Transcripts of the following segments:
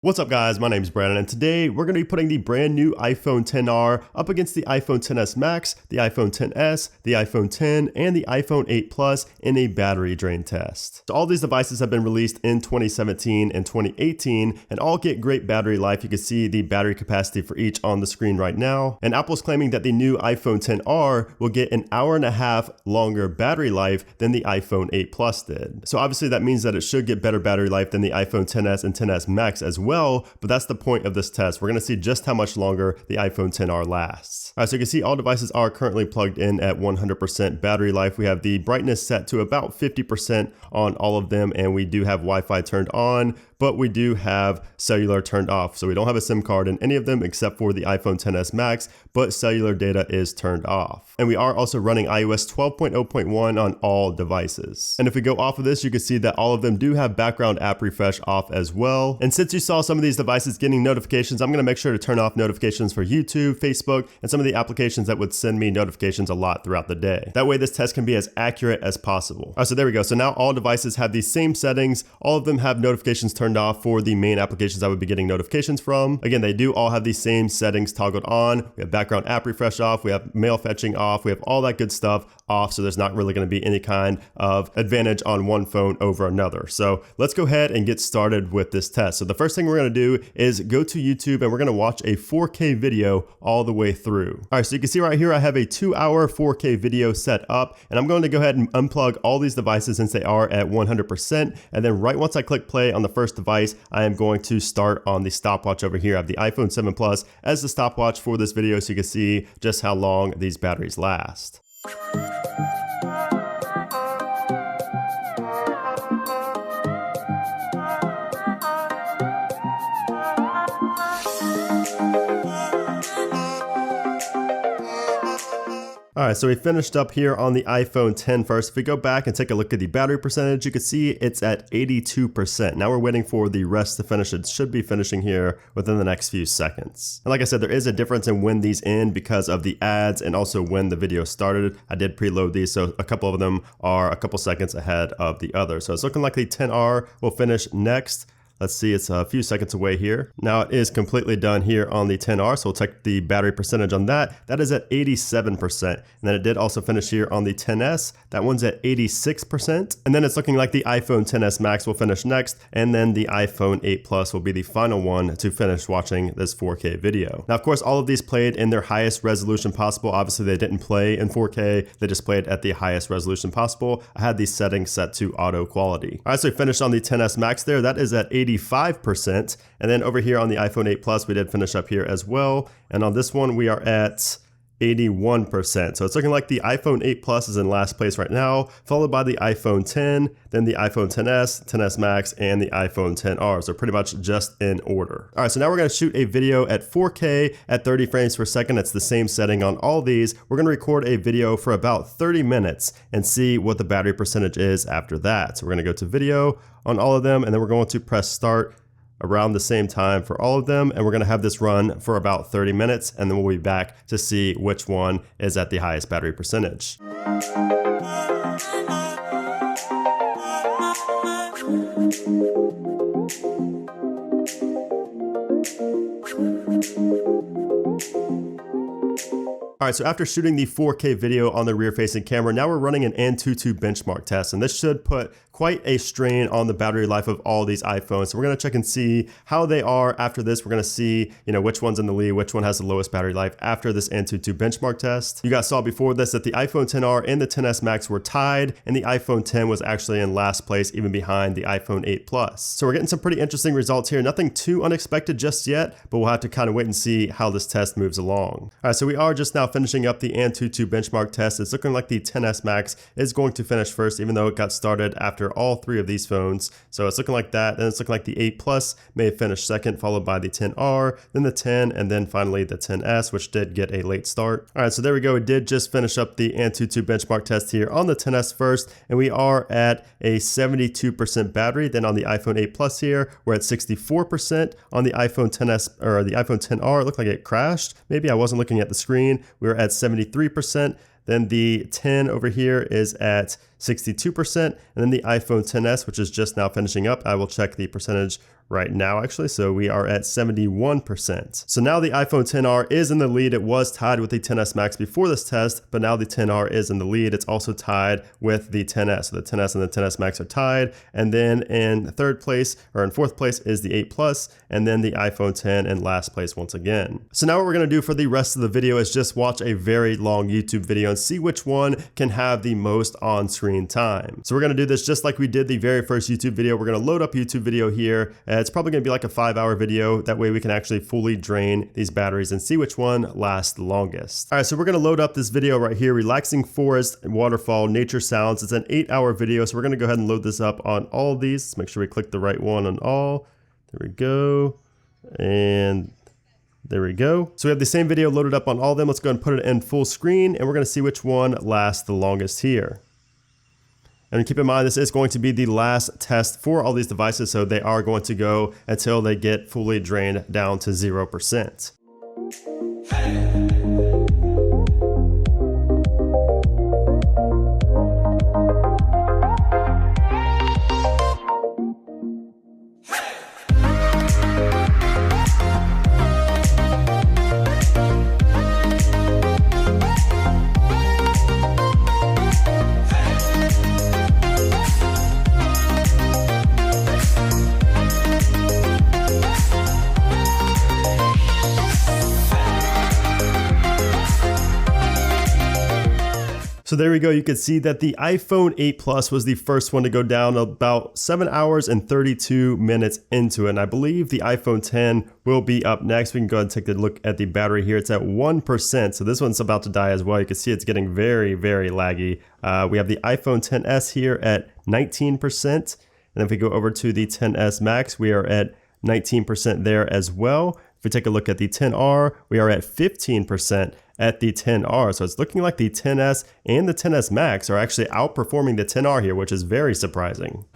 What's up guys, my name is Brandon and today we're going to be putting the brand new iPhone XR up against the iPhone XS Max, the iPhone XS, the iPhone X, and the iPhone 8 Plus in a battery drain test. So all these devices have been released in 2017 and 2018 and all get great battery life. You can see the battery capacity for each on the screen right now. And Apple's claiming that the new iPhone XR will get an hour and a half longer battery life than the iPhone 8 Plus did. So obviously that means that it should get better battery life than the iPhone XS and XS Max as well. But that's the point of this test. We're going to see just how much longer the iPhone XR lasts. All right, so you can see all devices are currently plugged in at 100% battery life. We have the brightness set to about 50% on all of them, and we do have Wi-Fi turned on, but we do have cellular turned off. So we don't have a SIM card in any of them except for the iPhone XS Max, but cellular data is turned off. And we are also running iOS 12.0.1 on all devices. And if we go off of this, you can see that all of them do have background app refresh off as well. And since you saw some of these devices getting notifications, I'm gonna make sure to turn off notifications for YouTube, Facebook, and some of the applications that would send me notifications a lot throughout the day. That way this test can be as accurate as possible. All right, so there we go. So now all devices have these same settings. All of them have notifications turned off for the main applications I would be getting notifications from. Again, they do all have these same settings toggled on. We have background app refresh off, we have mail fetching off, we have all that good stuff off, so there's not really going to be any kind of advantage on one phone over another. So let's go ahead and get started with this test. So the first thing we're going to do is go to YouTube and we're going to watch a 4K video all the way through. All right, so you can see right here I have a 2-hour 4K video set up, and I'm going to go ahead and unplug all these devices since they are at 100%, and then right once I click play on the first device, I am going to start on the stopwatch over here. I have the iPhone 7 Plus as the stopwatch for this video so you can see just how long these batteries last. All right, so we finished up here on the iPhone X first. If we go back and take a look at the battery percentage, you can see it's at 82%. Now we're waiting for the rest to finish. It should be finishing here within the next few seconds. And like I said, there is a difference in when these end because of the ads and also when the video started. I did preload these, so a couple of them are a couple seconds ahead of the other. So it's looking like the XR will finish next. Let's see, it's a few seconds away here. Now it is completely done here on the XR, so we'll check the battery percentage on that. That is at 87%. And then it did also finish here on the XS. That one's at 86%. And then it's looking like the iPhone XS Max will finish next, and then the iPhone 8 Plus will be the final one to finish watching this 4K video. Now, of course, all of these played in their highest resolution possible. Obviously, they didn't play in 4K. They just played at the highest resolution possible. I had these settings set to auto quality. All right, so we finished on the XS Max there. That is at 85%. And then over here on the iPhone 8 Plus, we did finish up here as well. And on this one, we are at 81%. So it's looking like the iPhone 8 Plus is in last place right now, followed by the iPhone X, then the iPhone XS, XS Max, and the iPhone XR. So pretty much just in order. All right, so now we're going to shoot a video at 4K at 30 frames per second. It's the same setting on all these. We're going to record a video for about 30 minutes and see what the battery percentage is after that. So we're going to go to video on all of them, and then we're going to press start around the same time for all of them, and we're going to have this run for about 30 minutes, and then we'll be back to see which one is at the highest battery percentage. All right, so after shooting the 4K video on the rear-facing camera, now we're running an Antutu benchmark test, and this should put quite a strain on the battery life of all these iPhones. So we're gonna check and see how they are after this. We're gonna see, which one's in the lead, which one has the lowest battery life after this Antutu benchmark test. You guys saw before this that the iPhone XR and the XS Max were tied, and the iPhone X was actually in last place, even behind the iPhone 8 Plus. So we're getting some pretty interesting results here. Nothing too unexpected just yet, but we'll have to kind of wait and see how this test moves along. All right, so we are just now finishing up the Antutu benchmark test. It's looking like the XS Max is going to finish first, even though it got started after all three of these phones. So it's looking like that. Then it's looking like the 8 Plus may finish second, followed by the XR, then the 10, and then finally the XS, which did get a late start. All right, so there we go. We did just finish up the Antutu benchmark test here on the XS first, and we are at a 72% battery. Then on the iPhone 8 Plus here, we're at 64%. On the iPhone XS or the iPhone XR, it looked like it crashed. Maybe I wasn't looking at the screen. We were at 73%. Then the 10 over here is at 62%. And then the iPhone XS, which is just now finishing up, I will check the percentage right now actually, so we are at 71%. So now the iPhone XR is in the lead. It was tied with the XS Max before this test, but now the XR is in the lead. It's also tied with the XS. So the XS and the XS Max are tied, and then in third place, or in fourth place, is the 8 Plus, and then the iPhone X in last place once again. So now what we're gonna do for the rest of the video is just watch a very long YouTube video and see which one can have the most on-screen time. So we're gonna do this just like we did the very first YouTube video. We're gonna load up a YouTube video here. It's probably gonna be like a 5-hour video. That way we can actually fully drain these batteries and see which one lasts the longest. All right, so we're gonna load up this video right here, Relaxing Forest, Waterfall, Nature Sounds. It's an 8-hour video, so we're gonna go ahead and load this up on all of these. Let's make sure we click the right one on all. There we go. And there we go. So we have the same video loaded up on all of them. Let's go ahead and put it in full screen, and we're gonna see which one lasts the longest here. And keep in mind, this is going to be the last test for all these devices, so they are going to go until they get fully drained down to 0%. So there we go. You can see that the iPhone 8 Plus was the first one to go down about 7 hours and 32 minutes into it. And I believe the iPhone X will be up next. We can go ahead and take a look at the battery here. It's at 1%. So this one's about to die as well. You can see it's getting very, very laggy. We have the iPhone XS here at 19%. And if we go over to the XS Max, we are at 19% there as well. If we take a look at the XR, we are at 15% at the XR. So it's looking like the XS and the XS Max are actually outperforming the XR here, which is very surprising.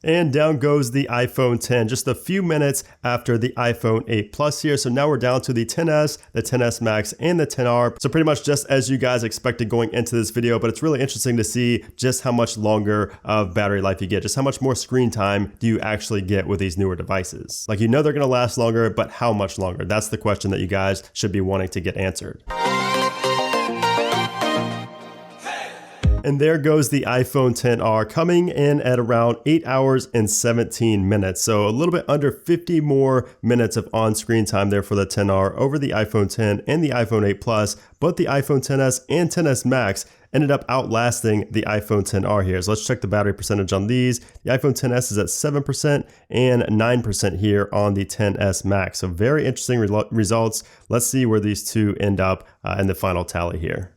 And down goes the iPhone X just a few minutes after the iPhone 8 Plus here. So now we're down to the XS, the XS Max, and the XR. So pretty much just as you guys expected going into this video, but it's really interesting to see just how much longer of battery life you get, just how much more screen time do you actually get with these newer devices. Like, you know they're gonna last longer, but how much longer? That's the question that you guys should be wanting to get answered. And there goes the iPhone XR coming in at around 8 hours and 17 minutes. So a little bit under 50 more minutes of on-screen time there for the XR over the iPhone X and the iPhone 8 Plus. But the iPhone XS and XS Max ended up outlasting the iPhone XR here. So let's check the battery percentage on these. The iPhone XS is at 7% and 9% here on the XS Max. So very interesting results. Let's see where these two end up in the final tally here.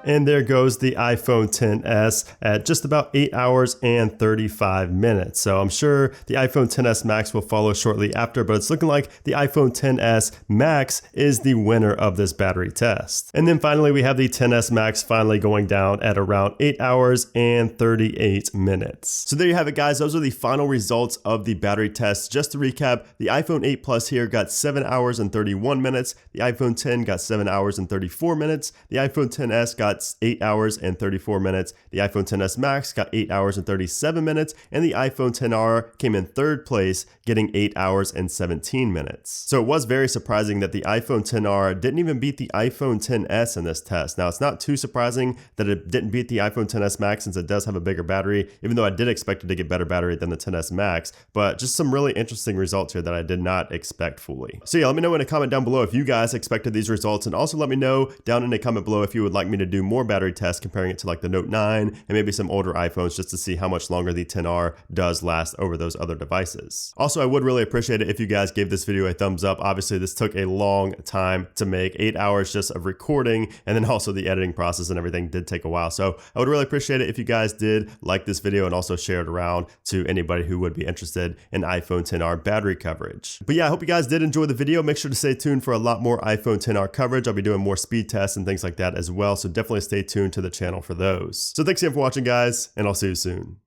And there goes the iPhone XS at just about 8 hours and 35 minutes. So I'm sure the iPhone XS Max will follow shortly after, but it's looking like the iPhone XS Max is the winner of this battery test. And then finally, we have the XS Max finally going down at around 8 hours and 38 minutes. So there you have it, guys. Those are the final results of the battery test. Just to recap, the iPhone 8 Plus here got 7 hours and 31 minutes. The iPhone X got 7 hours and 34 minutes. The iPhone XS got 8 hours and 34 minutes. The iPhone XS Max got 8 hours and 37 minutes, and the iPhone XR came in third place, getting 8 hours and 17 minutes. So it was very surprising that the iPhone XR didn't even beat the iPhone XS in this test. Now, it's not too surprising that it didn't beat the iPhone XS Max since it does have a bigger battery, even though I did expect it to get better battery than the XS Max, but just some really interesting results here that I did not expect fully. So yeah, let me know in a comment down below if you guys expected these results, and also let me know down in a comment below if you would like me to do more battery tests comparing it to like the Note 9 and maybe some older iPhones, just to see how much longer the XR does last over those other devices. Also, I would really appreciate it if you guys gave this video a thumbs up. Obviously, this took a long time to make, 8 hours just of recording, and then also the editing process and everything did take a while. So I would really appreciate it if you guys did like this video and also share it around to anybody who would be interested in iPhone XR battery coverage. But yeah, I hope you guys did enjoy the video. Make sure to stay tuned for a lot more iPhone XR coverage. I'll be doing more speed tests and things like that as well, so definitely stay tuned to the channel for those. So thanks again for watching, guys, and I'll see you soon.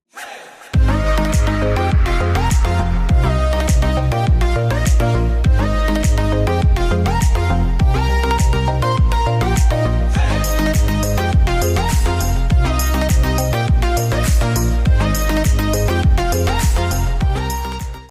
Bye.